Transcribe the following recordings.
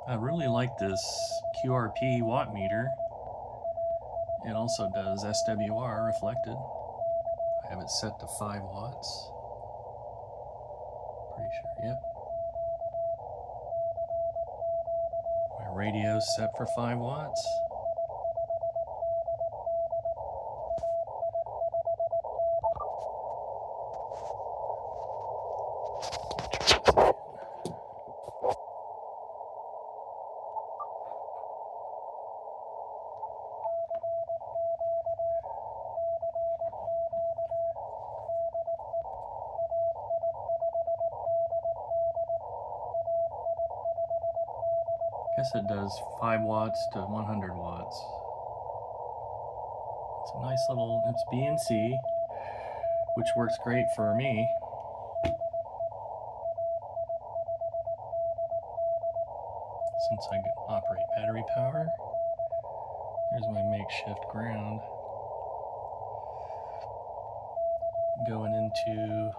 I really like this QRP watt meter. It also does SWR reflected. I have it set to 5 watts. Pretty sure, yep. My radio's set for 5 watts. I guess it does 5 watts to 100 watts. It's a nice little, it's BNC, which works great for me. Since I operate battery power. Here's my makeshift ground. Going into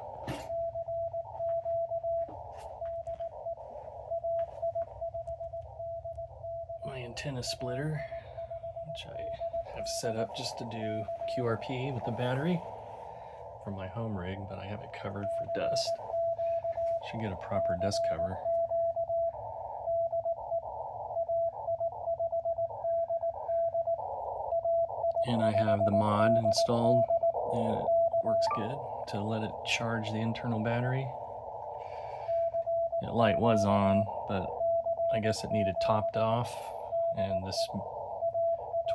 my antenna splitter, which I have set up just to do QRP with the battery for my home rig, but I have it covered for dust. Should get a proper dust cover. And I have the mod installed, and it works good to let it charge the internal battery. The light was on, but I guess it needed topped off, and this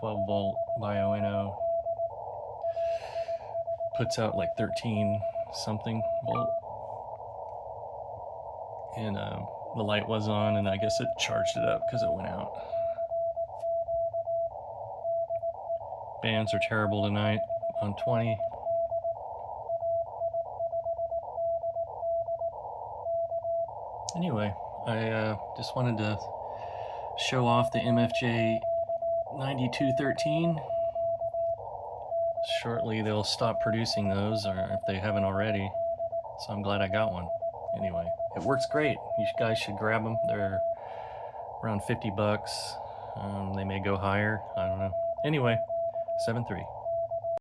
12 volt Bioenno puts out like 13 something volt, and the light was on, and I guess it charged it up because it went out. Bands are terrible tonight on 20. Anyway, I just wanted to show off the MFJ-9213. Shortly they'll stop producing those, or if they haven't already, so I'm glad I got one. Anyway, it works great. You guys should grab them. They're around 50 bucks. They may go higher, I don't know. Anyway, 7-3.